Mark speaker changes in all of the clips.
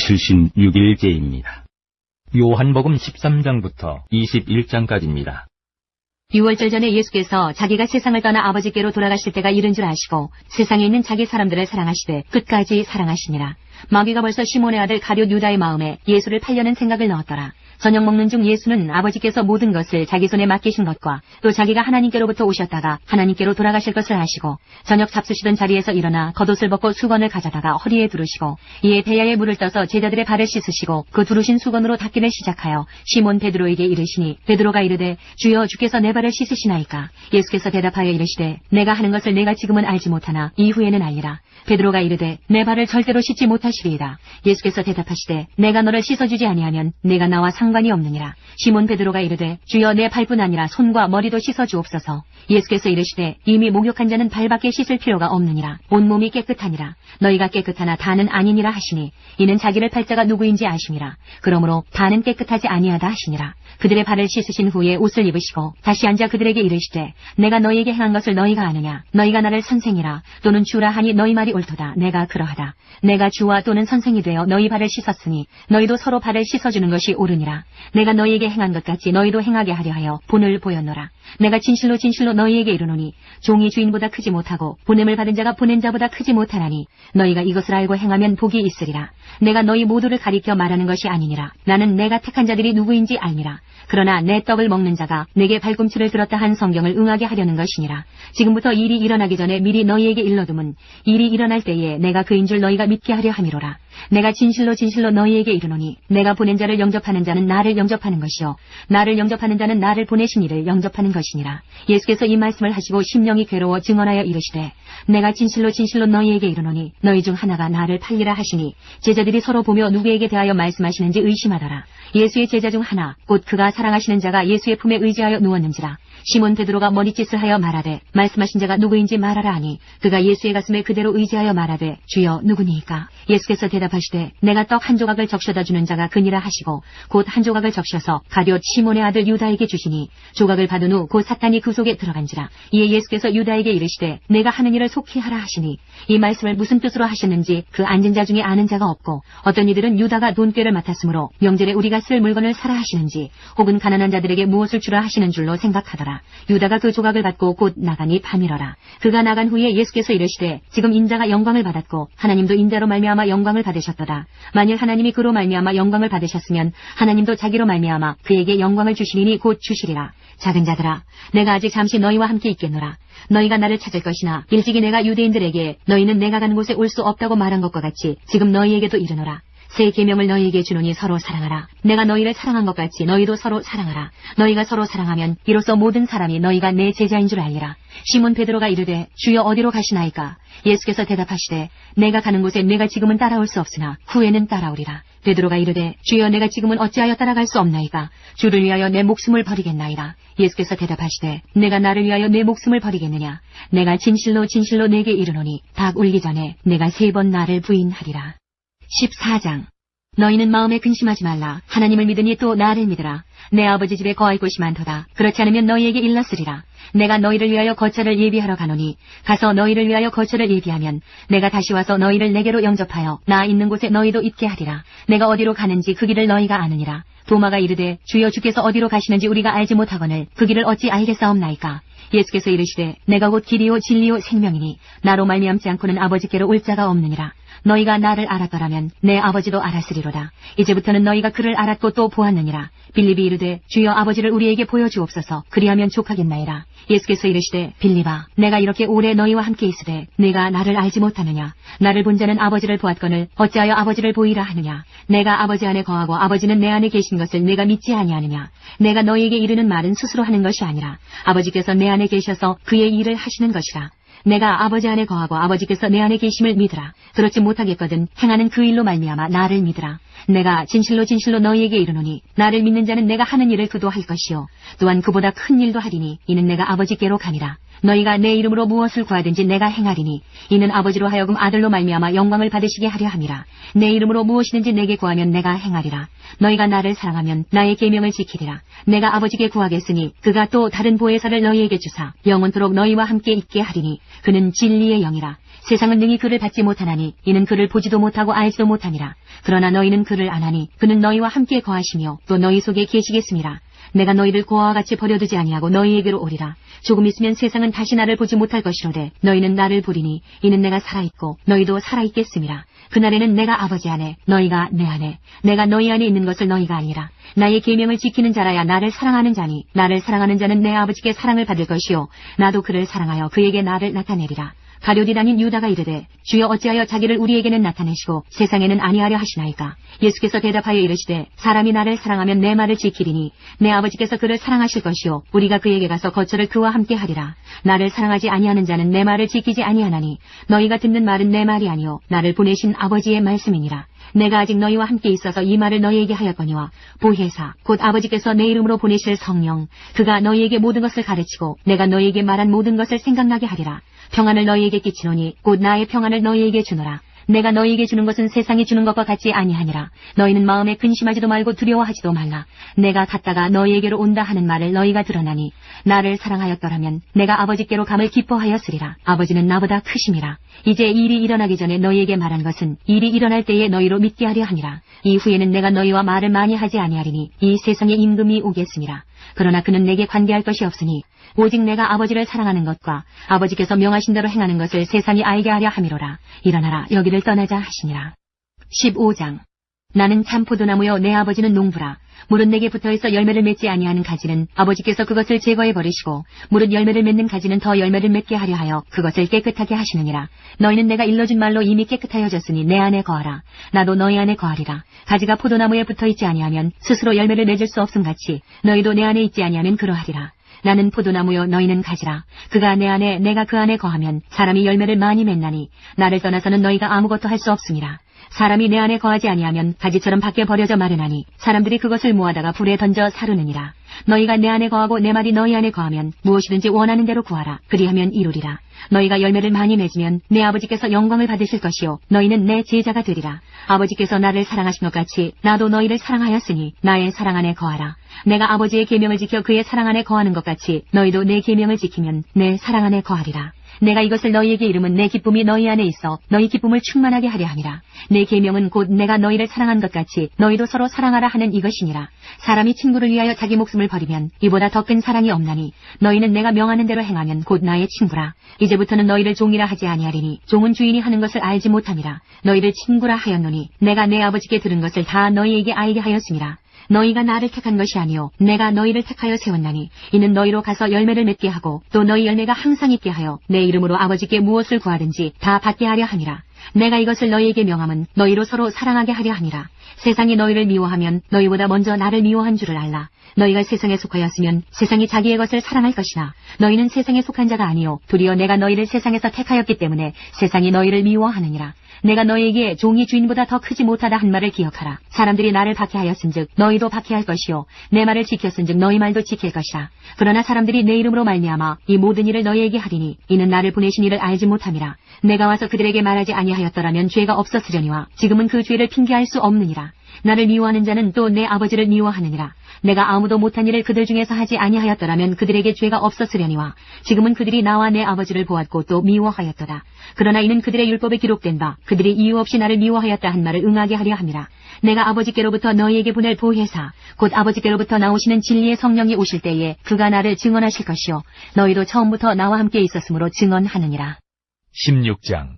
Speaker 1: 76일째입니다. 요한복음 13장부터 21장까지입니다.
Speaker 2: 6월절 전에 예수께서 자기가 세상을 떠나 아버지께로 돌아가실 때가 이른 줄 아시고 세상에 있는 자기 사람들을 사랑하시되 끝까지 사랑하시니라. 마귀가 벌써 시몬의 아들 가룟 유다의 마음에 예수를 팔려는 생각을 넣었더라. 저녁 먹는 중 예수는 아버지께서 모든 것을 자기 손에 맡기신 것과 또 자기가 하나님께로부터 오셨다가 하나님께로 돌아가실 것을 아시고 저녁 잡수시던 자리에서 일어나 겉옷을 벗고 수건을 가져다가 허리에 두르시고 이에 배야에 물을 떠서 제자들의 발을 씻으시고 그 두르신 수건으로 닦기를 시작하여 시몬 베드로에게 이르시니 베드로가 이르되 주여 주께서 내 발을 씻으시나이까. 예수께서 대답하여 이르시되 내가 하는 것을 내가 지금은 알지 못하나 이후에는 알리라. 베드로가 이르되 내 발을 절대로 씻지 못하시리이다. 예수께서 대답하시되 내가 너를 씻어주지 아니하면 내가 나와 상관이 없느니라. 시몬 베드로가 이르되 주여 내 발뿐 아니라 손과 머리도 씻어주옵소서. 예수께서 이르시되 이미 목욕한 자는 발밖에 씻을 필요가 없느니라. 온몸이 깨끗하니라. 너희가 깨끗하나 다는 아니니라 하시니 이는 자기를 팔 자가 누구인지 아심이라. 그러므로 다는 깨끗하지 아니하다 하시니라. 그들의 발을 씻으신 후에 옷을 입으시고 다시 앉아 그들에게 이르시되 내가 너희에게 행한 것을 너희가 아느냐. 너희가 나를 선생이라 또는 주라 하니 너희 말이 옳도다. 내가 그러하다. 내가 주와 또는 선생이 되어 너희 발을 씻었으니 너희도 서로 발을 씻어주는 것이 옳으니라. 내가 너희에게 행한 것 같이 너희도 행하게 하려 하여 본을 보였노라. 내가 진실로 진실로 너희에게 이르노니 종이 주인보다 크지 못하고 보냄을 받은 자가 보낸 자보다 크지 못하나니 너희가 이것을 알고 행하면 복이 있으리라. 내가 너희 모두를 가리켜 말하는 것이 아니니라. 나는 내가 택한 자들이 누구인지 알니라. 그러나 내 떡을 먹는 자가 내게 발꿈치를 들었다 한 성경을 응하게 하려는 것이니라. 지금부터 일이 일어나기 전에 미리 너희에게 일러둠은 일이 일어날 때에 내가 그인 줄 너희가 믿게 하려 함이로라. 내가 진실로 진실로 너희에게 이르노니 내가 보낸 자를 영접하는 자는 나를 영접하는 것이요 나를 영접하는 자는 나를 보내신 이를 영접하는 것이니라. 예수께서 이 말씀을 하시고 심령이 괴로워 증언하여 이르시되 내가 진실로 진실로 너희에게 이르노니 너희 중 하나가 나를 팔리라 하시니 제자들이 서로 보며 누구에게 대하여 말씀하시는지 의심하더라. 예수의 제자 중 하나 곧 그가 사랑하시는 자가 예수의 품에 의지하여 누웠는지라. 시몬 베드로가 머리짓을 하여 말하되 말씀하신 자가 누구인지 말하라 하니 그가 예수의 가슴에 그대로 의지하여 말하되 주여 누구니이까. 예수께서 대답하시되 내가 떡 한 조각을 적셔다 주는 자가 그니라 하시고 곧 한 조각을 적셔서 가룟 시몬의 아들 유다에게 주시니 조각을 받은 후 곧 사탄이 그 속에 들어간지라. 이에 예수께서 유다에게 이르시되 내가 하는 일을 속히 하라 하시니 이 말씀을 무슨 뜻으로 하셨는지 그 앉은 자 중에 아는 자가 없고 어떤 이들은 유다가 돈꾀를 맡았으므로 명절에 우리가 쓸 물건을 사라 하시는지 혹은 가난한 자들에게 무엇을 주라 하시는 줄로 생각하더라. 유다가 그 조각을 받고 곧 나가니 밤이러라. 그가 나간 후에 예수께서 이르시되 지금 인자가 영광을 받았고 하나님도 인자로 말미암아 영광을 받으셨도다. 만일 하나님이 그로 말미암아 영광을 받으셨으면 하나님도 자기로 말미암아 그에게 영광을 주시리니 곧 주시리라. 작은 자들아 내가 아직 잠시 너희와 함께 있겠노라. 너희가 나를 찾을 것이나 일찍이 내가 유대인들에게 너희는 내가 가는 곳에 올 수 없다고 말한 것과 같이 지금 너희에게도 이르노라. 새 계명을 너희에게 주노니 서로 사랑하라. 내가 너희를 사랑한 것 같이 너희도 서로 사랑하라. 너희가 서로 사랑하면 이로써 모든 사람이 너희가 내 제자인 줄 알리라. 시몬 베드로가 이르되 주여 어디로 가시나이까. 예수께서 대답하시되 내가 가는 곳에 내가 지금은 따라올 수 없으나 후에는 따라오리라. 베드로가 이르되 주여 내가 지금은 어찌하여 따라갈 수 없나이까. 주를 위하여 내 목숨을 버리겠나이다. 예수께서 대답하시되 내가 나를 위하여 내 목숨을 버리겠느냐. 내가 진실로 진실로 내게 이르노니 닭 울기 전에 내가 3번 나를 부인하리라. 14장. 너희는 마음에 근심하지 말라. 하나님을 믿으니 또 나를 믿으라. 내 아버지 집에 거할 곳이 많도다. 그렇지 않으면 너희에게 일렀으리라. 내가 너희를 위하여 거처를 예비하러 가노니 가서 너희를 위하여 거처를 예비하면 내가 다시 와서 너희를 내게로 영접하여 나 있는 곳에 너희도 있게 하리라. 내가 어디로 가는지 그 길을 너희가 아느니라. 도마가 이르되 주여 주께서 어디로 가시는지 우리가 알지 못하거늘 그 길을 어찌 알겠사옵나이까. 예수께서 이르시되 내가 곧 길이요 진리요 생명이니 나로 말미암지 않고는 아버지께로 올 자가 없느니라. 너희가 나를 알았더라면 내 아버지도 알았으리로다. 이제부터는 너희가 그를 알았고 또 보았느니라. 빌립이 이르되 주여 아버지를 우리에게 보여주옵소서. 그리하면 족하겠나이다. 예수께서 이르시되 빌립아 내가 이렇게 오래 너희와 함께 있으되 내가 나를 알지 못하느냐. 나를 본 자는 아버지를 보았거늘 어찌하여 아버지를 보이라 하느냐. 내가 아버지 안에 거하고 아버지는 내 안에 계신 것을 내가 믿지 아니하느냐. 내가 너희에게 이르는 말은 스스로 하는 것이 아니라 아버지께서 내 안에 계셔서 그의 일을 하시는 것이라. 내가 아버지 안에 거하고 아버지께서 내 안에 계심을 믿으라. 그렇지 못하겠거든 행하는 그 일로 말미암아 나를 믿으라. 내가 진실로 진실로 너희에게 이르노니 나를 믿는 자는 내가 하는 일을 그도 할 것이요 또한 그보다 큰 일도 하리니 이는 내가 아버지께로 가니라. 너희가 내 이름으로 무엇을 구하든지 내가 행하리니 이는 아버지로 하여금 아들로 말미암아 영광을 받으시게 하려 함이라. 내 이름으로 무엇이든지 내게 구하면 내가 행하리라. 너희가 나를 사랑하면 나의 계명을 지키리라. 내가 아버지께 구하겠으니 그가 또 다른 보혜사를 너희에게 주사 영원토록 너희와 함께 있게 하리니 그는 진리의 영이라. 세상은 능히 그를 받지 못하나니 이는 그를 보지도 못하고 알지도 못함이라. 그러나 너희는 그를 아나니 그는 너희와 함께 거하시며 또 너희 속에 계시겠음이라. 내가 너희를 고아와 같이 버려두지 아니하고 너희에게로 오리라. 조금 있으면 세상은 다시 나를 보지 못할 것이로되 너희는 나를 보리니 이는 내가 살아있고 너희도 살아있겠음이라. 그날에는 내가 아버지 안에 너희가 내 안에 내가 너희 안에 있는 것을 너희가 아니라. 나의 계명을 지키는 자라야 나를 사랑하는 자니 나를 사랑하는 자는 내 아버지께 사랑을 받을 것이요 나도 그를 사랑하여 그에게 나를 나타내리라. 가룟이 다닌 유다가 이르되 주여 어찌하여 자기를 우리에게는 나타내시고 세상에는 아니하려 하시나이까. 예수께서 대답하여 이르시되 사람이 나를 사랑하면 내 말을 지키리니 내 아버지께서 그를 사랑하실 것이요 우리가 그에게 가서 거처를 그와 함께 하리라. 나를 사랑하지 아니하는 자는 내 말을 지키지 아니하나니 너희가 듣는 말은 내 말이 아니요 나를 보내신 아버지의 말씀이니라. 내가 아직 너희와 함께 있어서 이 말을 너희에게 하였거니와 보혜사 곧 아버지께서 내 이름으로 보내실 성령 그가 너희에게 모든 것을 가르치고 내가 너희에게 말한 모든 것을 생각나게 하리라. 평안을 너희에게 끼치노니 곧 나의 평안을 너희에게 주노라. 내가 너희에게 주는 것은 세상이 주는 것과 같지 아니하니라. 너희는 마음에 근심하지도 말고 두려워하지도 말라. 내가 갔다가 너희에게로 온다 하는 말을 너희가 들었나니 나를 사랑하였더라면 내가 아버지께로 감을 기뻐하였으리라. 아버지는 나보다 크심이라. 이제 일이 일어나기 전에 너희에게 말한 것은 일이 일어날 때에 너희로 믿게 하려 함이라. 이후에는 내가 너희와 말을 많이 하지 아니하리니 이 세상의 임금이 오겠음이라. 그러나 그는 내게 관계할 것이 없으니 오직 내가 아버지를 사랑하는 것과 아버지께서 명하신 대로 행하는 것을 세상이 알게 하려 함이로라. 일어나라 여기를 떠나자 하시니라. 15장. 나는 참 포도나무요 내 아버지는 농부라. 무릇 내게 붙어있어 열매를 맺지 아니하는 가지는 아버지께서 그것을 제거해 버리시고 무릇 열매를 맺는 가지는 더 열매를 맺게 하려 하여 그것을 깨끗하게 하시느니라. 너희는 내가 일러준 말로 이미 깨끗하여졌으니 내 안에 거하라. 나도 너희 안에 거하리라. 가지가 포도나무에 붙어있지 아니하면 스스로 열매를 맺을 수 없음같이 너희도 내 안에 있지 아니하면 그러하리라. 나는 포도나무요 너희는 가지라. 그가 내 안에 내가 그 안에 거하면 사람이 열매를 많이 맺나니 나를 떠나서는 너희가 아무것도 할 수 없음이라. 사람이 내 안에 거하지 아니하면 가지처럼 밖에 버려져 마르나니 사람들이 그것을 모아다가 불에 던져 사르느니라. 너희가 내 안에 거하고 내 말이 너희 안에 거하면 무엇이든지 원하는 대로 구하라. 그리하면 이루리라. 너희가 열매를 많이 맺으면 내 아버지께서 영광을 받으실 것이요 너희는 내 제자가 되리라. 아버지께서 나를 사랑하신 것 같이 나도 너희를 사랑하였으니 나의 사랑 안에 거하라. 내가 아버지의 계명을 지켜 그의 사랑 안에 거하는 것 같이 너희도 내 계명을 지키면 내 사랑 안에 거하리라. 내가 이것을 너희에게 이름은 내 기쁨이 너희 안에 있어 너희 기쁨을 충만하게 하려 함이라. 내 계명은 곧 내가 너희를 사랑한 것 같이 너희도 서로 사랑하라 하는 이것이니라. 사람이 친구를 위하여 자기 목숨을 버리면 이보다 더 큰 사랑이 없나니 너희는 내가 명하는 대로 행하면 곧 나의 친구라. 이제부터는 너희를 종이라 하지 아니하리니 종은 주인이 하는 것을 알지 못함이라. 너희를 친구라 하였노니 내가 내 아버지께 들은 것을 다 너희에게 알게 하였음이라. 너희가 나를 택한 것이 아니요 내가 너희를 택하여 세웠나니 이는 너희로 가서 열매를 맺게 하고 또 너희 열매가 항상 있게 하여 내 이름으로 아버지께 무엇을 구하든지 다 받게 하려 함이라. 내가 이것을 너희에게 명함은 너희로 서로 사랑하게 하려 함이라. 세상이 너희를 미워하면 너희보다 먼저 나를 미워한 줄을 알라. 너희가 세상에 속하였으면 세상이 자기의 것을 사랑할 것이나 너희는 세상에 속한 자가 아니요 도리어 내가 너희를 세상에서 택하였기 때문에 세상이 너희를 미워하느니라. 내가 너희에게 종이 주인보다 더 크지 못하다 한 말을 기억하라. 사람들이 나를 박해하였은즉 너희도 박해할 것이요 내 말을 지켰은즉 너희 말도 지킬 것이라. 그러나 사람들이 내 이름으로 말미암아 이 모든 일을 너희에게 하리니 이는 나를 보내신 이를 알지 못함이라. 내가 와서 그들에게 말하지 아니하였더라면 죄가 없었으려니와 지금은 그 죄를 핑계할 수 없느니라. 나를 미워하는 자는 또 내 아버지를 미워하느니라. 내가 아무도 못한 일을 그들 중에서 하지 아니하였더라면 그들에게 죄가 없었으려니와 지금은 그들이 나와 내 아버지를 보았고 또 미워하였도다. 그러나 이는 그들의 율법에 기록된 바 그들이 이유 없이 나를 미워하였다 한 말을 응하게 하려 함이라. 내가 아버지께로부터 너희에게 보낼 보혜사 곧 아버지께로부터 나오시는 진리의 성령이 오실 때에 그가 나를 증언하실 것이요 너희도 처음부터 나와 함께 있었으므로 증언하느니라.
Speaker 3: 16장.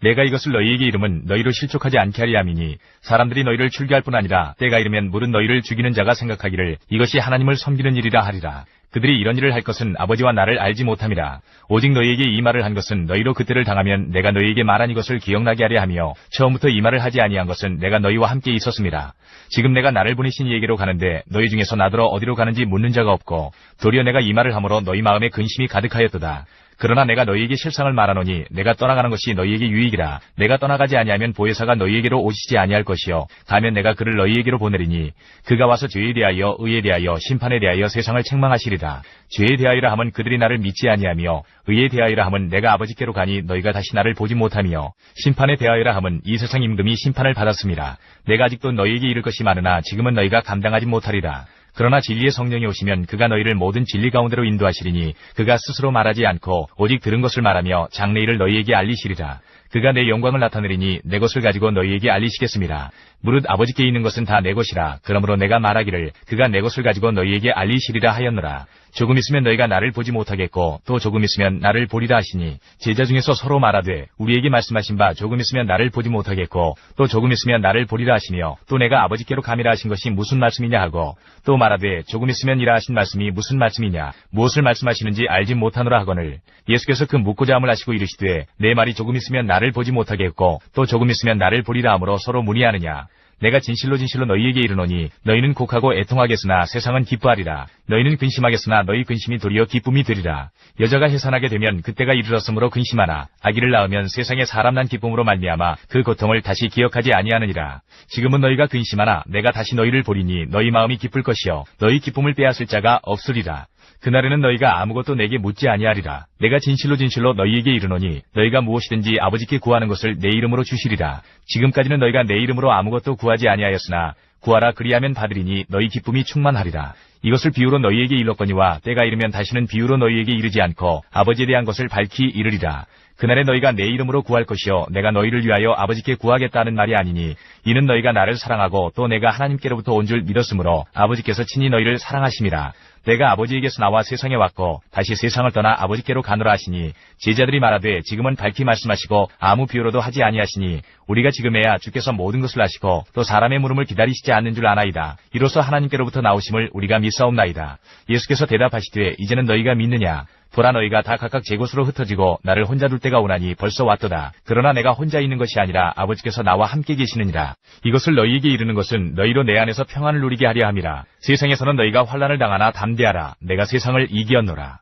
Speaker 3: 내가 이것을 너희에게 이름은 너희로 실족하지 않게 하리 함이니 사람들이 너희를 출교할 뿐 아니라 때가 이르면 무릇 너희를 죽이는 자가 생각하기를 이것이 하나님을 섬기는 일이라 하리라. 그들이 이런 일을 할 것은 아버지와 나를 알지 못함이라. 오직 너희에게 이 말을 한 것은 너희로 그때를 당하면 내가 너희에게 말한 이것을 기억나게 하려 하며 처음부터 이 말을 하지 아니한 것은 내가 너희와 함께 있었음이라. 지금 내가 나를 보내신 이에게로 가는데 너희 중에서 나더러 어디로 가는지 묻는 자가 없고 도리어 내가 이 말을 함으로 너희 마음에 근심이 가득하였도다. 그러나 내가 너희에게 실상을 말하노니 내가 떠나가는 것이 너희에게 유익이라. 내가 떠나가지 아니하면 보혜사가 너희에게로 오시지 아니할 것이요 가면 내가 그를 너희에게로 보내리니 그가 와서 죄에 대하여 의에 대하여 심판에 대하여 세상을 책망하시리라. 죄에 대하여라 함은 그들이 나를 믿지 아니하며 의에 대하여라 함은 내가 아버지께로 가니 너희가 다시 나를 보지 못하며 심판에 대하여라 함은 이 세상 임금이 심판을 받았음이라. 내가 아직도 너희에게 이를 것이 많으나 지금은 너희가 감당하지 못하리라. 그러나 진리의 성령이 오시면 그가 너희를 모든 진리 가운데로 인도하시리니 그가 스스로 말하지 않고 오직 들은 것을 말하며 장래일을 너희에게 알리시리라. 그가 내 영광을 나타내리니 내 것을 가지고 너희에게 알리시겠습니다. 무릇 아버지께 있는 것은 다 내 것이라. 그러므로 내가 말하기를 그가 내 것을 가지고 너희에게 알리시리라 하였노라. 조금 있으면 너희가 나를 보지 못하겠고 또 조금 있으면 나를 보리라 하시니 제자 중에서 서로 말하되 우리에게 말씀하신 바 조금 있으면 나를 보지 못하겠고 또 조금 있으면 나를 보리라 하시며 또 내가 아버지께로 가미라 하신 것이 무슨 말씀이냐 하고 또 말하되 조금 있으면 이라 하신 말씀이 무슨 말씀이냐 무엇을 말씀하시는지 알지 못하노라 하거늘 예수께서 그 묻고자 함을 하시고 이르시되 내 말이 조금 있으면 나를 보지 못하겠고 또 조금 있으면 나를 보리라 하므로 서로 문의하느냐. 내가 진실로 너희에게 이르노니 너희는 곡하고 애통하겠으나 세상은 기뻐하리라. 너희는 근심하겠으나 너희 근심이 도리어 기쁨이 되리라. 여자가 해산하게 되면 그때가 이르렀으므로 근심하나 아기를 낳으면 세상에 사람 난 기쁨으로 말미암아 그 고통을 다시 기억하지 아니하느니라. 지금은 너희가 근심하나 내가 다시 너희를 보리니 너희 마음이 기쁠 것이요 너희 기쁨을 빼앗을 자가 없으리라. 그날에는 너희가 아무것도 내게 묻지 아니하리라. 내가 진실로 너희에게 이르노니 너희가 무엇이든지 아버지께 구하는 것을 내 이름으로 주시리라. 지금까지는 너희가 내 이름으로 아무것도 구하지 아니하였으나 구하라 그리하면 받으리니 너희 기쁨이 충만하리라. 이것을 비유로 너희에게 일렀거니와 때가 이르면 다시는 비유로 너희에게 이르지 않고 아버지에 대한 것을 밝히 이르리라. 그날에 너희가 내 이름으로 구할 것이요 내가 너희를 위하여 아버지께 구하겠다는 말이 아니니 이는 너희가 나를 사랑하고 또 내가 하나님께로부터 온 줄 믿었으므로 아버지께서 친히 너희를 사랑하심이라. 내가 아버지에게서 나와 세상에 왔고 다시 세상을 떠나 아버지께로 가노라 하시니 제자들이 말하되 지금은 밝히 말씀하시고 아무 비유로도 하지 아니하시니 우리가 지금에야 주께서 모든 것을 아시고 또 사람의 물음을 기다리시지 않는 줄 아나이다. 이로써 하나님께로부터 나오심을 우리가 믿사옵나이다. 예수께서 대답하시되 이제는 너희가 믿느냐. 보라 너희가 다 각각 제 곳으로 흩어지고 나를 혼자 둘 때가 오나니 벌써 왔도다. 그러나 내가 혼자 있는 것이 아니라 아버지께서 나와 함께 계시느니라. 이것을 너희에게 이르는 것은 너희로 내 안에서 평안을 누리게 하려 함이라. 세상에서는 너희가 환난을 당하나 담대하라. 내가 세상을 이기었노라.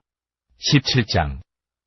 Speaker 3: 17장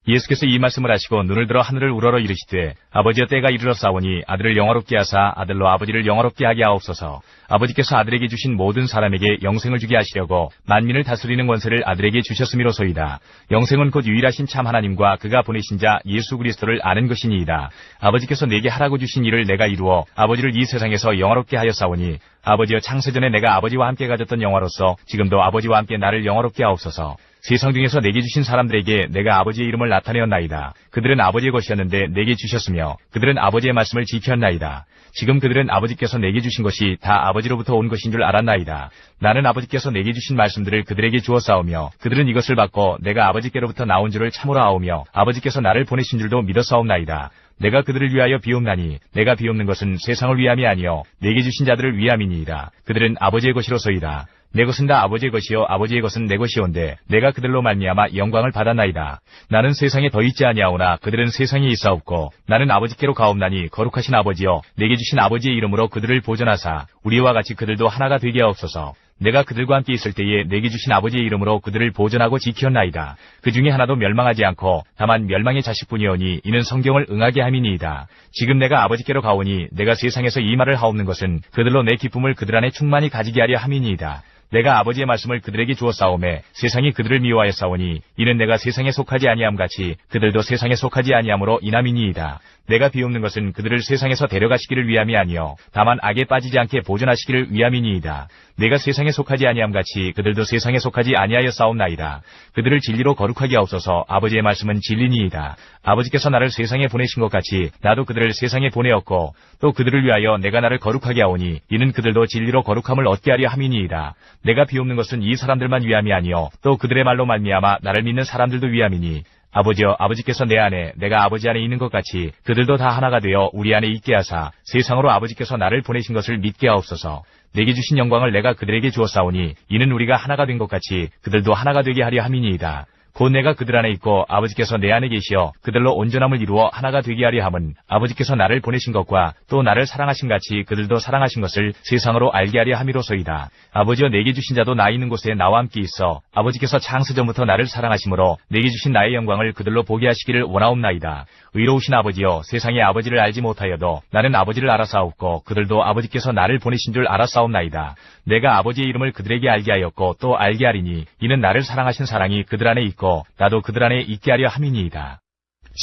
Speaker 3: 예수께서 이 말씀을 하시고 눈을 들어 하늘을 우러러 이르시되 아버지여 때가 이르렀사오니 아들을 영화롭게 하사 아들로 아버지를 영화롭게 하게 하옵소서. 아버지께서 아들에게 주신 모든 사람에게 영생을 주게 하시려고 만민을 다스리는 권세를 아들에게 주셨음이로소이다. 영생은 곧 유일하신 참 하나님과 그가 보내신 자 예수 그리스도를 아는 것이니이다. 아버지께서 내게 하라고 주신 일을 내가 이루어 아버지를 이 세상에서 영화롭게 하였사오니 아버지여 창세전에 내가 아버지와 함께 가졌던 영화로서 지금도 아버지와 함께 나를 영화롭게 하옵소서. 세상 중에서 내게 주신 사람들에게 내가 아버지의 이름을 나타내었나이다. 그들은 아버지의 것이었는데 내게 주셨으며 그들은 아버지의 말씀을 지켰나이다. 지금 그들은 아버지께서 내게 주신 것이 다 아버지로부터 온 것인 줄 알았나이다. 나는 아버지께서 내게 주신 말씀들을 그들에게 주었사오며 그들은 이것을 받고 내가 아버지께로부터 나온 줄을 참으로 아오며 아버지께서 나를 보내신 줄도 믿었사옵나이다. 내가 그들을 위하여 비옵나니 내가 비옵는 것은 세상을 위함이 아니요 내게 주신 자들을 위함이니이다. 그들은 아버지의 것이로소이다. 내 것은 다 아버지의 것이요 아버지의 것은 내 것이온데 내가 그들로 말미암아 영광을 받았나이다. 나는 세상에 더 있지 아니하오나 그들은 세상에 있사옵고 나는 아버지께로 가옵나니 거룩하신 아버지여 내게 주신 아버지의 이름으로 그들을 보존하사 우리와 같이 그들도 하나가 되게 하옵소서. 내가 그들과 함께 있을 때에 내게 주신 아버지의 이름으로 그들을 보존하고 지켰나이다. 그 중에 하나도 멸망하지 않고 다만 멸망의 자식뿐이오니 이는 성경을 응하게 함이니이다. 지금 내가 아버지께로 가오니 내가 세상에서 이 말을 하옵는 것은 그들로 내 기쁨을 그들 안에 충만히 가지게 하려 함이니이다. 내가 아버지의 말씀을 그들에게 주었사오매 세상이 그들을 미워하였사오니 이는 내가 세상에 속하지 아니함 같이 그들도 세상에 속하지 아니함으로 인함이니이다. 내가 비옵는 것은 그들을 세상에서 데려가시기를 위함이 아니요 다만 악에 빠지지 않게 보존하시기를 위함이니이다. 내가 세상에 속하지 아니함 같이 그들도 세상에 속하지 아니하였사옵나이다. 그들을 진리로 거룩하게 하옵소서. 아버지의 말씀은 진리니이다. 아버지께서 나를 세상에 보내신 것 같이 나도 그들을 세상에 보내었고 또 그들을 위하여 내가 나를 거룩하게 하오니 이는 그들도 진리로 거룩함을 얻게 하려 함이니이다. 내가 비옵는 것은 이 사람들만 위함이 아니요 또 그들의 말로 말미암아 나를 믿는 사람들도 위함이니 아버지여 아버지께서 내 안에 내가 아버지 안에 있는 것 같이 그들도 다 하나가 되어 우리 안에 있게 하사 세상으로 아버지께서 나를 보내신 것을 믿게 하옵소서. 내게 주신 영광을 내가 그들에게 주었사오니 이는 우리가 하나가 된 것 같이 그들도 하나가 되게 하려 함이니이다. 곧 내가 그들 안에 있고 아버지께서 내 안에 계시어 그들로 온전함을 이루어 하나가 되게 하려 함은 아버지께서 나를 보내신 것과 또 나를 사랑하신 같이 그들도 사랑하신 것을 세상으로 알게 하려 함이로소이다. 아버지여 내게 주신 자도 나 있는 곳에 나와 함께 있어 아버지께서 창세전부터 나를 사랑하심으로 내게 주신 나의 영광을 그들로 보게 하시기를 원하옵나이다. 의로우신 아버지여 세상의 아버지를 알지 못하여도 나는 아버지를 알아사옵고 그들도 아버지께서 나를 보내신 줄 알아사옵나이다. 내가 아버지의 이름을 그들에게 알게 하였고 또 알게 하리니 이는 나를 사랑하신 사랑이 그들 안에 있고 나도 그들 안에 있게 하려 함이니이다.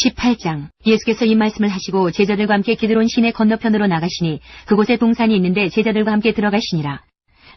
Speaker 2: 18장 예수께서 이 말씀을 하시고 제자들과 함께 기드론 시내 건너편으로 나가시니 그곳에 동산이 있는데 제자들과 함께 들어가시니라.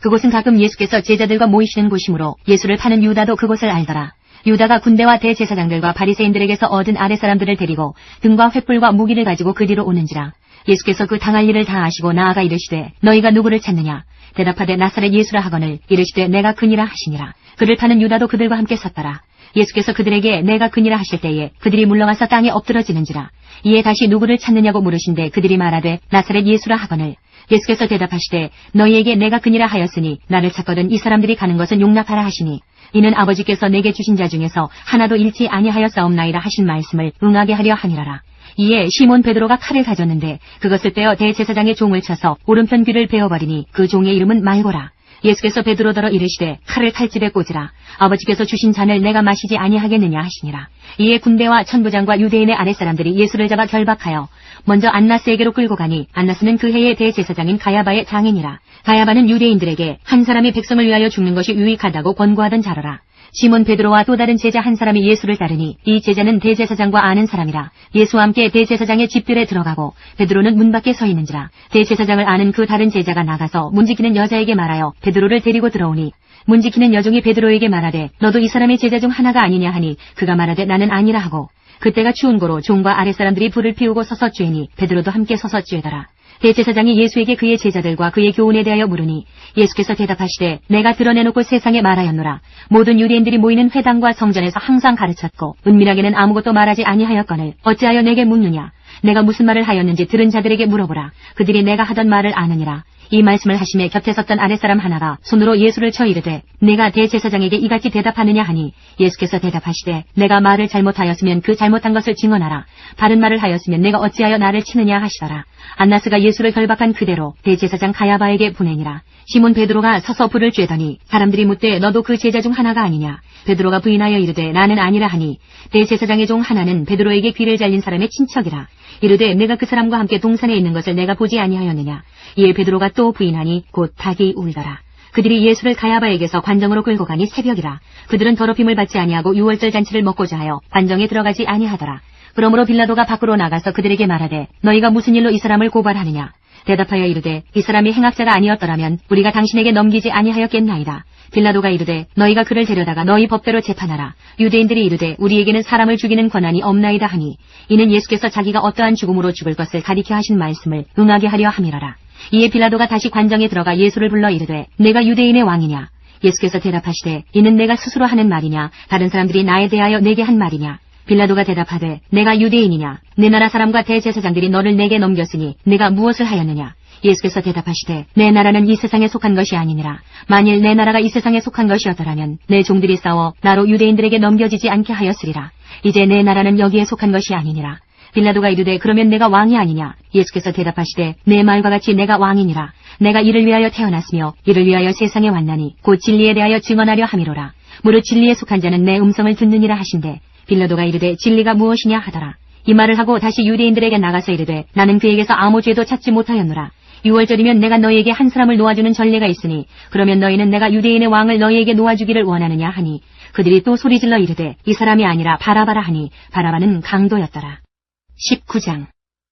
Speaker 2: 그곳은 가끔 예수께서 제자들과 모이시는 곳이므로 예수를 파는 유다도 그곳을 알더라. 유다가 군대와 대제사장들과 바리새인들에게서 얻은 아랫사람들을 데리고 등과 횃불과 무기를 가지고 그 뒤로 오는지라. 예수께서 그 당할 일을 다 아시고 나아가 이르시되 너희가 누구를 찾느냐. 대답하되 나사렛 예수라 하거늘 이르시되 내가 그니라 하시니라. 그를 파는 유다도 그들과 함께 섰더라. 예수께서 그들에게 내가 그니라 하실 때에 그들이 물러가서 땅에 엎드러지는지라. 이에 다시 누구를 찾느냐고 물으신데 그들이 말하되 나사렛 예수라 하거늘. 예수께서 대답하시되 너희에게 내가 그니라 하였으니 나를 찾거든 이 사람들이 가는 것은 용납하라 하시니 이는 아버지께서 내게 주신 자 중에서 하나도 잃지 아니하였사옵나이다 하신 말씀을 응하게 하려 함이라라. 이에 시몬 베드로가 칼을 가졌는데 그것을 떼어 대제사장의 종을 쳐서 오른편 귀를 베어버리니 그 종의 이름은 말고라. 예수께서 베드로더러 이르시되 칼을 칼집에 꽂으라. 아버지께서 주신 잔을 내가 마시지 아니하겠느냐 하시니라. 이에 군대와 천부장과 유대인의 아랫사람들이 예수를 잡아 결박하여 먼저 안나스에게로 끌고 가니 안나스는 그 해의 대제사장인 가야바의 장인이라. 가야바는 유대인들에게 한 사람이 백성을 위하여 죽는 것이 유익하다고 권고하던 자로라. 시몬 베드로와 또 다른 제자 한 사람이 예수를 따르니 이 제자는 대제사장과 아는 사람이라. 예수와 함께 대제사장의 집들에 들어가고 베드로는 문 밖에 서 있는지라. 대제사장을 아는 그 다른 제자가 나가서 문지키는 여자에게 말하여 베드로를 데리고 들어오니 문지키는 여종이 베드로에게 말하되 너도 이 사람의 제자 중 하나가 아니냐 하니 그가 말하되 나는 아니라 하고 그때가 추운 고로 종과 아랫사람들이 불을 피우고 서서 쬐니 베드로도 함께 서서 쬐더라. 대제사장이 예수에게 그의 제자들과 그의 교훈에 대하여 물으니 예수께서 대답하시되 내가 드러내놓고 세상에 말하였노라. 모든 유대인들이 모이는 회당과 성전에서 항상 가르쳤고 은밀하게는 아무것도 말하지 아니하였거늘 어찌하여 내게 묻느냐. 내가 무슨 말을 하였는지 들은 자들에게 물어보라. 그들이 내가 하던 말을 아느니라. 이 말씀을 하심에 곁에 섰던 아랫사람 하나가 손으로 예수를 쳐 이르되 내가 대제사장에게 이같이 대답하느냐 하니 예수께서 대답하시되 내가 말을 잘못하였으면 그 잘못한 것을 증언하라. 바른 말을 하였으면 내가 어찌하여 나를 치느냐 하시더라. 안나스가 예수를 결박한 그대로 대제사장 가야바에게 보내니라. 시몬 베드로가 서서 불을 쬐더니 사람들이 묻되 너도 그 제자 중 하나가 아니냐. 베드로가 부인하여 이르되 나는 아니라 하니 대제사장의 종 하나는 베드로에게 귀를 잘린 사람의 친척이라. 이르되 내가 그 사람과 함께 동산에 있는 것을 내가 보지 아니하였느냐. 이에 베드로가 또 부인하니 곧 닭이 울더라. 그들이 예수를 가야바에게서 관정으로 끌고 가니 새벽이라. 그들은 더럽힘을 받지 아니하고 유월절 잔치를 먹고자 하여 관정에 들어가지 아니하더라. 그러므로 빌라도가 밖으로 나가서 그들에게 말하되 너희가 무슨 일로 이 사람을 고발하느냐. 대답하여 이르되 이 사람이 행악자가 아니었더라면 우리가 당신에게 넘기지 아니하였겠나이다. 빌라도가 이르되 너희가 그를 데려다가 너희 법대로 재판하라. 유대인들이 이르되 우리에게는 사람을 죽이는 권한이 없나이다 하니 이는 예수께서 자기가 어떠한 죽음으로 죽을 것을 가리켜 하신 말씀을 응하게 하려 함이라라. 이에 빌라도가 다시 관정에 들어가 예수를 불러 이르되 내가 유대인의 왕이냐. 예수께서 대답하시되 이는 내가 스스로 하는 말이냐 다른 사람들이 나에 대하여 내게 한 말이냐. 빌라도가 대답하되 내가 유대인이냐. 내 나라 사람과 대제사장들이 너를 내게 넘겼으니 내가 무엇을 하였느냐. 예수께서 대답하시되 내 나라는 이 세상에 속한 것이 아니니라. 만일 내 나라가 이 세상에 속한 것이었더라면 내 종들이 싸워 나로 유대인들에게 넘겨지지 않게 하였으리라. 이제 내 나라는 여기에 속한 것이 아니니라. 빌라도가 이르되 그러면 내가 왕이 아니냐. 예수께서 대답하시되 내 말과 같이 내가 왕이니라. 내가 이를 위하여 태어났으며 이를 위하여 세상에 왔나니 곧 진리에 대하여 증언하려 함이로라. 무릇 진리에 속한 자는 내 음성을 듣느니라 하신대 빌라도가 이르되 진리가 무엇이냐 하더라. 이 말을 하고 다시 유대인들에게 나가서 이르되 나는 그에게서 아무 죄도 찾지 못하였노라. 6월절이면 내가 너희에게 한 사람을 놓아주는 전례가 있으니 그러면 너희는 내가 유대인의 왕을 너희에게 놓아주기를 원하느냐 하니 그들이 또 소리질러 이르되 이 사람이 아니라 바라바라 하니 바라바는 강도였더라. 19장.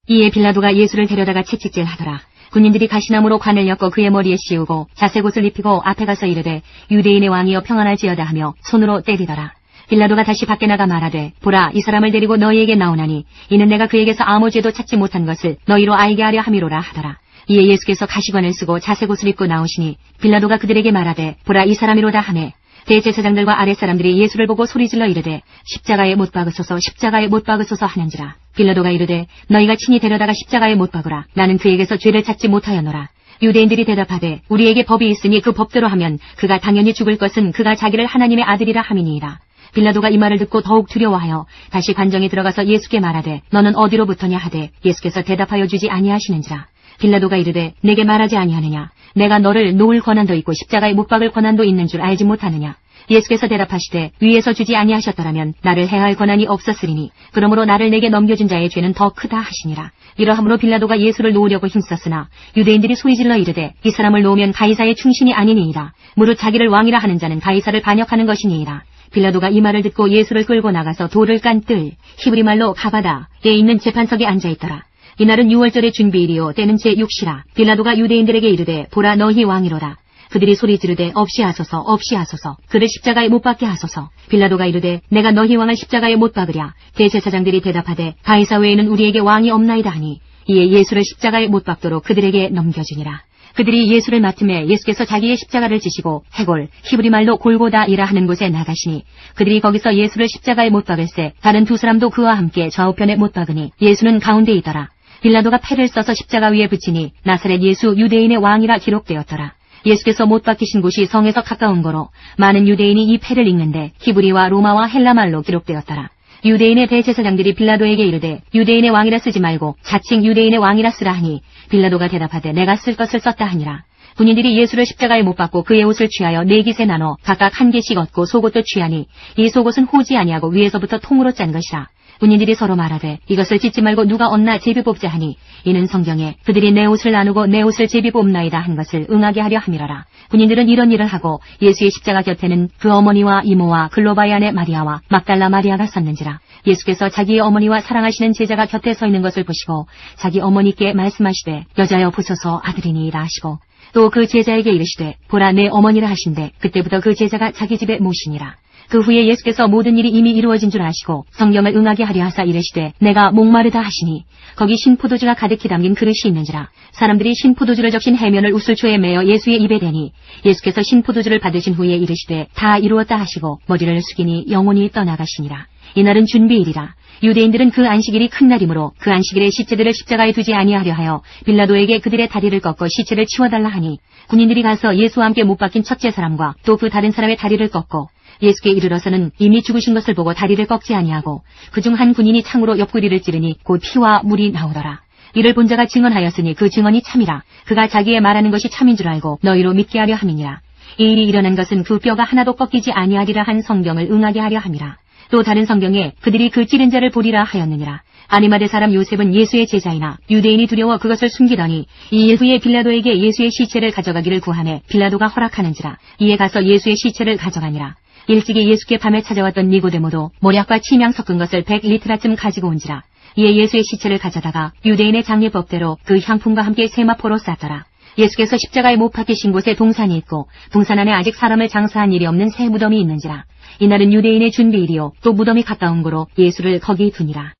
Speaker 2: 이에 빌라도가 예수를 데려다가 채찍질하더라. 군인들이 가시나무로 관을 엮어 그의 머리에 씌우고 자색옷을 입히고 앞에 가서 이르되 유대인의 왕이여 평안할지어다 하며 손으로 때리더라. 빌라도가 다시 밖에 나가 말하되 보라 이 사람을 데리고 너희에게 나오나니 이는 내가 그에게서 아무 죄도 찾지 못한 것을 너희로 알게 하려 함이로라 하더라. 이에 예수께서 가시관을 쓰고 자색옷을 입고 나오시니 빌라도가 그들에게 말하되 보라 이 사람이로다 하매 대제사장들과 아랫사람들이 예수를 보고 소리질러 이르되 십자가에 못 박으소서 십자가에 못 박으소서 하는지라. 빌라도가 이르되 너희가 친히 데려다가 십자가에 못 박으라. 나는 그에게서 죄를 찾지 못하였노라. 유대인들이 대답하되 우리에게 법이 있으니 그 법대로 하면 그가 당연히 죽을 것은 그가 자기를 하나님의 아들이라 함이니이다. 빌라도가 이 말을 듣고 더욱 두려워하여 다시 관정에 들어가서 예수께 말하되 너는 어디로부터냐 하되 예수께서 대답하여 주지 아니하시는지라. 빌라도가 이르되 내게 말하지 아니하느냐. 내가 너를 놓을 권한도 있고 십자가에 못 박을 권한도 있는 줄 알지 못하느냐. 예수께서 대답하시되 위에서 주지 아니하셨더라면 나를 해할 권한이 없었으리니 그러므로 나를 내게 넘겨준 자의 죄는 더 크다 하시니라. 이러함으로 빌라도가 예수를 놓으려고 힘썼으나 유대인들이 소리질러 이르되 이 사람을 놓으면 가이사의 충신이 아니니이다. 무릇 자기를 왕이라 하는 자는 가이사를 반역하는 것이니이다. 빌라도가 이 말을 듣고 예수를 끌고 나가서 돌을 깐 뜰 히브리 말로 가바다에 있는 재판석에 앉아있더라. 이날은 6월절의 준비일이요 때는 제6시라. 빌라도가 유대인들에게 이르되 보라 너희 왕이로라. 그들이 소리 지르되 없이 하소서 없이 하소서 그를 십자가에 못 박게 하소서. 빌라도가 이르되 내가 너희 왕을 십자가에 못 박으랴. 대제사장들이 대답하되 가이사 외에는 우리에게 왕이 없나이다 하니 이에 예수를 십자가에 못 박도록 그들에게 넘겨주니라. 그들이 예수를 맡음에 예수께서 자기의 십자가를 지시고 해골 히브리 말로 골고다이라 하는 곳에 나가시니 그들이 거기서 예수를 십자가에 못 박을새 다른 두 사람도 그와 함께 좌우편에 못 박으니 예수는 가운데 있더라. 빌라도가 패를 써서 십자가 위에 붙이니 나사렛 예수 유대인의 왕이라 기록되었더라. 예수께서 못 박히신 곳이 성에서 가까운 거로 많은 유대인이 이 패를 읽는데 히브리와 로마와 헬라말로 기록되었더라. 유대인의 대제사장들이 빌라도에게 이르되 유대인의 왕이라 쓰지 말고 자칭 유대인의 왕이라 쓰라 하니 빌라도가 대답하되 내가 쓸 것을 썼다 하니라. 군인들이 예수를 십자가에 못 박고 그의 옷을 취하여 네 깃에 나눠 각각 한 개씩 얻고 속옷도 취하니 이 속옷은 호지 아니하고 위에서부터 통으로 짠 것이라. 군인들이 서로 말하되 이것을 찢지 말고 누가 얻나 제비 뽑자 하니 이는 성경에 그들이 내 옷을 나누고 내 옷을 제비 뽑나이다 한 것을 응하게 하려 함이라라. 군인들은 이런 일을 하고 예수의 십자가 곁에는 그 어머니와 이모와 글로바의 아내 마리아와 막달라 마리아가 섰는지라. 예수께서 자기의 어머니와 사랑하시는 제자가 곁에 서 있는 것을 보시고 자기 어머니께 말씀하시되 여자여 보소서 아들이니이다 하시고 또 그 제자에게 이르시되 보라 내 어머니라 하신대 그때부터 그 제자가 자기 집에 모시니라. 그 후에 예수께서 모든 일이 이미 이루어진 줄 아시고 성경을 응하게 하려 하사 이르시되 내가 목마르다 하시니 거기 신포도주가 가득히 담긴 그릇이 있는지라. 사람들이 신포도주를 적신 해면을 우슬초에 매어 예수의 입에 대니 예수께서 신포도주를 받으신 후에 이르시되 다 이루었다 하시고 머리를 숙이니 영혼이 떠나가시니라. 이날은 준비일이라. 유대인들은 그 안식일이 큰 날이므로 그 안식일에 시체들을 십자가에 두지 아니하려 하여 빌라도에게 그들의 다리를 꺾어 시체를 치워달라 하니 군인들이 가서 예수와 함께 못 박힌 첫째 사람과 또 그 다른 사람의 다리를 꺾고 예수께 이르러서는 이미 죽으신 것을 보고 다리를 꺾지 아니하고 그중 한 군인이 창으로 옆구리를 찌르니 곧 피와 물이 나오더라. 이를 본 자가 증언하였으니 그 증언이 참이라. 그가 자기의 말하는 것이 참인 줄 알고 너희로 믿게 하려 함이니라. 이 일이 일어난 것은 그 뼈가 하나도 꺾이지 아니하리라 한 성경을 응하게 하려 함이라. 또 다른 성경에 그들이 그 찌른 자를 보리라 하였느니라. 아리마대 사람 요셉은 예수의 제자이나 유대인이 두려워 그것을 숨기더니 이 일 후에 빌라도에게 예수의 시체를 가져가기를 구하매 빌라도가 허락하는지라. 이에 가서 예수의 시체를 가져가니라. 일찍이 예수께 밤에 찾아왔던 니고데모도 모략과 침향 섞은 것을 100리트라쯤 가지고 온지라. 이에 예수의 시체를 가져다가 유대인의 장례법대로 그 향품과 함께 세마포로 쌌더라. 예수께서 십자가에 못 박히신 곳에 동산이 있고 동산 안에 아직 사람을 장사한 일이 없는 새 무덤이 있는지라. 이날은 유대인의 준비일이요 또 무덤이 가까운 고로 예수를 거기 두니라.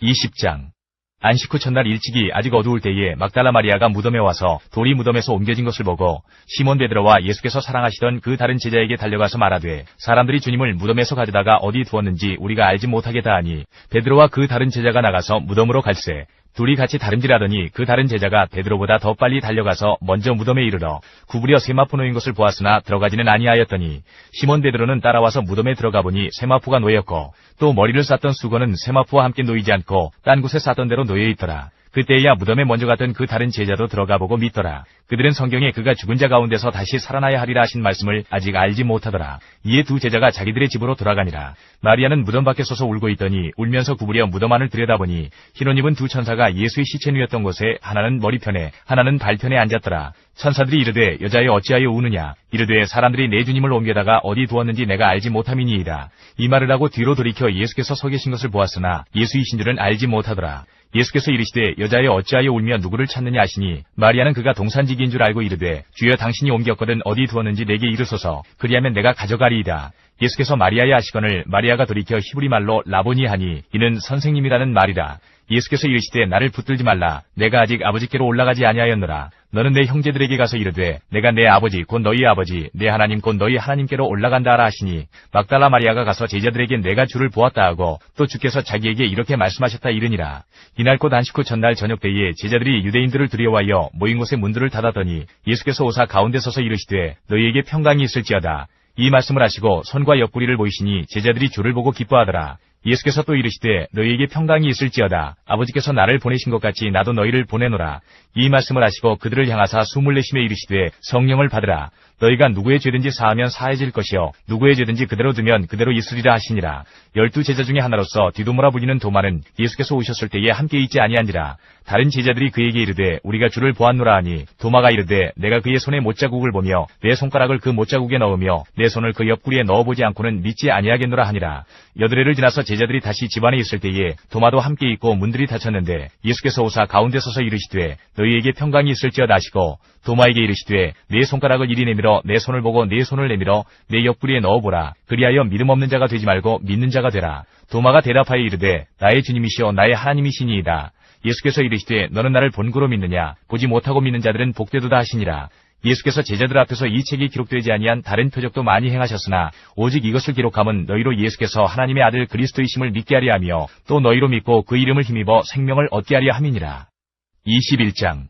Speaker 3: 20장 안식 후 첫날 일찍이 아직 어두울 때에 막달라 마리아가 무덤에 와서 돌이 무덤에서 옮겨진 것을 보고 시몬 베드로와 예수께서 사랑하시던 그 다른 제자에게 달려가서 말하되 사람들이 주님을 무덤에서 가져다가 어디 두었는지 우리가 알지 못하겠다 하니 베드로와 그 다른 제자가 나가서 무덤으로 갈새 둘이 같이 다름질하더니 그 다른 제자가 베드로보다 더 빨리 달려가서 먼저 무덤에 이르러 구부려 세마포 놓인 것을 보았으나 들어가지는 아니하였더니 시몬 베드로는 따라와서 무덤에 들어가 보니 세마포가 놓였고 또 머리를 쌌던 수건은 세마포와 함께 놓이지 않고 딴 곳에 쌌던 대로 놓여 있더라. 그때야 무덤에 먼저 갔던 그 다른 제자도 들어가 보고 믿더라. 그들은 성경에 그가 죽은 자 가운데서 다시 살아나야 하리라 하신 말씀을 아직 알지 못하더라. 이에 두 제자가 자기들의 집으로 돌아가니라. 마리아는 무덤 밖에 서서 울고 있더니 울면서 구부려 무덤 안을 들여다보니 흰옷 입은 두 천사가 예수의 시체 누였던 곳에 하나는 머리편에 하나는 발편에 앉았더라. 천사들이 이르되 여자여 어찌하여 우느냐. 이르되 사람들이 내 주님을 옮겨다가 어디 두었는지 내가 알지 못함이니이다. 이 말을 하고 뒤로 돌이켜 예수께서 서 계신 것을 보았으나 예수이신 줄은 알지 못하더라. 예수께서 이르시되 여자여 어찌하여 울며 누구를 찾느냐 하시니 마리아는 그가 동산지기인 줄 알고 이르되 주여 당신이 옮겼거든 어디 두었는지 내게 이르소서. 그리하면 내가 가져가리이다. 예수께서 마리아의 하시거늘 마리아가 돌이켜 히브리 말로 라보니 하니 이는 선생님이라는 말이라. 예수께서 이르시되 나를 붙들지 말라. 내가 아직 아버지께로 올라가지 아니하였노라. 너는 내 형제들에게 가서 이르되 내가 내 아버지 곧 너희 아버지 내 하나님 곧 너희 하나님께로 올라간다 하라 하시니 막달라 마리아가 가서 제자들에게 내가 주를 보았다 하고 또 주께서 자기에게 이렇게 말씀하셨다 이르니라. 이날 곧 안식 후 전날 저녁 때에 제자들이 유대인들을 두려워하여 모인 곳의 문들을 닫았더니 예수께서 오사 가운데 서서 이르시되 너희에게 평강이 있을지어다. 이 말씀을 하시고 손과 옆구리를 보이시니 제자들이 주를 보고 기뻐하더라. 예수께서 또 이르시되 너희에게 평강이 있을지어다. 아버지께서 나를 보내신 것 같이 나도 너희를 보내노라. 이 말씀을 하시고 그들을 향하사 숨을 내쉬며 이르시되 성령을 받으라. 너희가 누구의 죄든지 사하면 사해질 것이요 누구의 죄든지 그대로 두면 그대로 있으리라 하시니라. 12 제자 중에 하나로서 디도모라 불리는 도마는 예수께서 오셨을 때에 함께 있지 아니한지라. 다른 제자들이 그에게 이르되 우리가 주를 보았노라 하니 도마가 이르되 내가 그의 손에 못자국을 보며 내 손가락을 그 못자국에 넣으며 내 손을 그 옆구리에 넣어보지 않고는 믿지 아니하겠노라 하니라. 여드레를 지나서 제자들이 다시 집안에 있을 때에 도마도 함께 있고 문들이 닫혔는데 예수께서 오사 가운데 서서 이르시되 너희에게 평강이 있을지어다 하시고 도마에게 이르시되 내 손가락을 이리 내밀어 내밀어 내 손을 보고 내 손을 내밀어 내 옆구리에 넣어보라. 그리하여 믿음 없는 자가 되지 말고 믿는 자가 되라. 도마가 대답하여 이르되 나의 주님이시여 나의 하나님이시니이다. 예수께서 이르시되 너는 나를 본고로 믿느냐? 보지 못하고 믿는 자들은 복되도다 하시니라. 예수께서 제자들 앞에서 이 책이 기록되지 아니한 다른 표적도 많이 행하셨으나 오직 이것을 기록함은 너희로 예수께서 하나님의 아들 그리스도이심을 믿게 하려 하며 또 너희로 믿고 그 이름을 힘입어 생명을 얻게 하려 함이니라. 21장.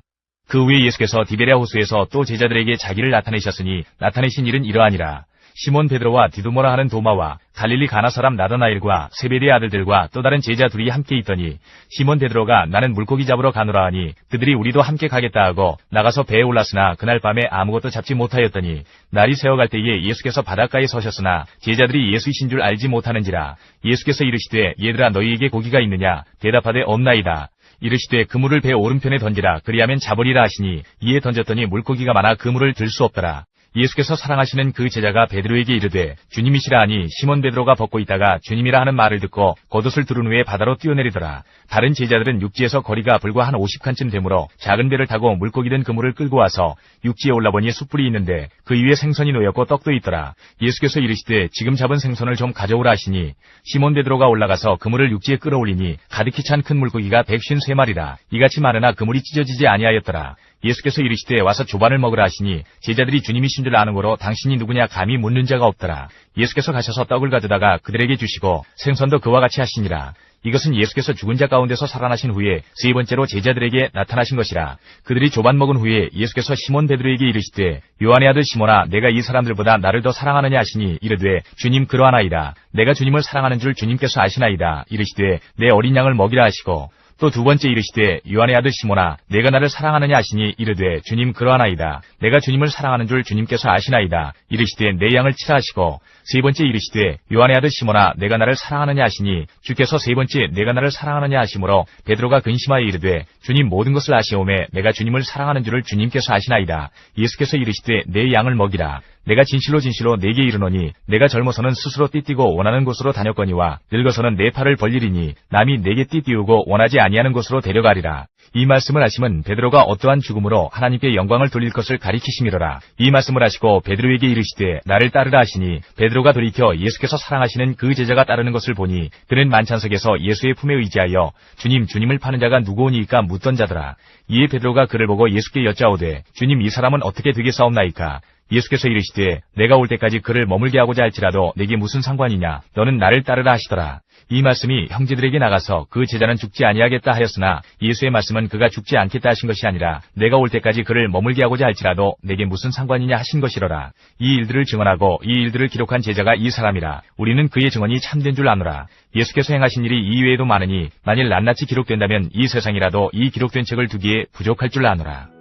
Speaker 3: 그 후에 예수께서 디베랴 호수에서 또 제자들에게 자기를 나타내셨으니 나타내신 일은 이러하니라. 시몬 베드로와 디두모라 하는 도마와 갈릴리 가나 사람 나다나엘과 세베대의 아들들과 또 다른 제자 둘이 함께 있더니 시몬 베드로가 나는 물고기 잡으러 가노라 하니 그들이 우리도 함께 가겠다 하고 나가서 배에 올랐으나 그날 밤에 아무것도 잡지 못하였더니 날이 새어갈 때에 예수께서 바닷가에 서셨으나 제자들이 예수이신 줄 알지 못하는지라. 예수께서 이르시되 얘들아 너희에게 고기가 있느냐? 대답하되 없나이다. 이르시되 그물을 배 오른편에 던지라. 그리하면 잡으리라 하시니 이에 던졌더니 물고기가 많아 그물을 들 수 없더라. 예수께서 사랑하시는 그 제자가 베드로에게 이르되 주님이시라 하니 시몬 베드로가 벗고 있다가 주님이라 하는 말을 듣고 겉옷을 두른 후에 바다로 뛰어내리더라. 다른 제자들은 육지에서 거리가 불과 한 50칸쯤 되므로 작은 배를 타고 물고기 든 그물을 끌고 와서 육지에 올라보니 숯불이 있는데 그 위에 생선이 놓였고 떡도 있더라. 예수께서 이르시되 지금 잡은 생선을 좀 가져오라 하시니 시몬 베드로가 올라가서 그물을 육지에 끌어올리니 가득히 찬 큰 물고기가 153마리라. 이같이 많으나 그물이 찢어지지 아니하였더라. 예수께서 이르시되 와서 조반을 먹으라 하시니 제자들이 주님이신 줄 아는 거로 당신이 누구냐 감히 묻는 자가 없더라. 예수께서 가셔서 떡을 가져다가 그들에게 주시고 생선도 그와 같이 하시니라. 이것은 예수께서 죽은 자 가운데서 살아나신 후에 세 번째로 제자들에게 나타나신 것이라. 그들이 조반 먹은 후에 예수께서 시몬 베드로에게 이르시되 요한의 아들 시몬아 내가 이 사람들보다 나를 더 사랑하느냐 하시니 이르되 주님 그러하나이다. 내가 주님을 사랑하는 줄 주님께서 아시나이다. 이르시되 내 어린 양을 먹이라 하시고 또 두 번째 이르시되 요한의 아들 시몬아 내가 나를 사랑하느냐 하시니 이르되 주님 그러하나이다. 내가 주님을 사랑하는 줄 주님께서 아시나이다. 이르시되 내 양을 치라 하시고 세 번째 이르시되 요한의 아들 시몬아 내가 나를 사랑하느냐 하시니 주께서 세 번째 내가 나를 사랑하느냐 하시므로 베드로가 근심하여 이르되 주님 모든 것을 아시오매 내가 주님을 사랑하는 줄을 주님께서 아시나이다. 예수께서 이르시되 내 양을 먹이라. 내가 진실로 진실로 네게 이르노니 내가 젊어서는 스스로 띠띠고 원하는 곳으로 다녔거니와 늙어서는 내 팔을 벌리리니 남이 내게 띠띠우고 원하지 아니하는 곳으로 데려가리라. 이 말씀을 하심은 베드로가 어떠한 죽음으로 하나님께 영광을 돌릴 것을 가리키심이로라. 이 말씀을 하시고 베드로에게 이르시되 나를 따르라 하시니 베드로가 돌이켜 예수께서 사랑하시는 그 제자가 따르는 것을 보니 그는 만찬석에서 예수의 품에 의지하여 주님 주님을 파는 자가 누구오니이까 묻던 자더라. 이에 베드로가 그를 보고 예수께 여짜오되 주님 이 사람은 어떻게 되겠사옵나이까? 예수께서 이르시되 내가 올 때까지 그를 머물게 하고자 할지라도 내게 무슨 상관이냐? 너는 나를 따르라 하시더라. 이 말씀이 형제들에게 나가서 그 제자는 죽지 아니하겠다 하였으나 예수의 말씀은 그가 죽지 않겠다 하신 것이 아니라 내가 올 때까지 그를 머물게 하고자 할지라도 내게 무슨 상관이냐 하신 것이로라. 이 일들을 증언하고 이 일들을 기록한 제자가 이 사람이라. 우리는 그의 증언이 참된 줄 아노라. 예수께서 행하신 일이 이외에도 많으니 만일 낱낱이 기록된다면 이 세상이라도 이 기록된 책을 두기에 부족할 줄 아노라.